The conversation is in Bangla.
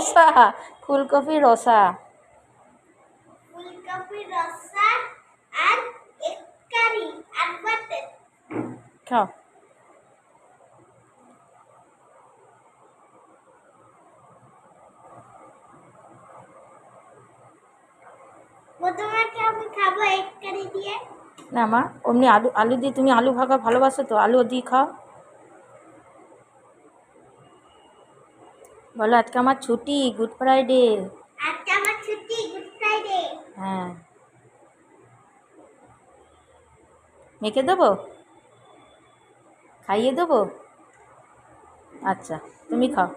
রসা, ফুলকপি রসা। ফুলকপি রসা আর এক কারি আর বাটার। খাও। তোমাকে আমি খাবো এক কারি দিয়ে। না মা, অমনি আলু আলু দিয়ে, তুমি আলু ভাগা ভালোবাসো তো, আলু দিয়ে খাও। বলো আজকে আমার ছুটি, গুড ফ্রাইডে। আজকে আমার ছুটি, গুড ফ্রাইডে। হ্যাঁ, মেখে দেবো, খাইয়ে দেবো। আচ্ছা, তুমি খাও।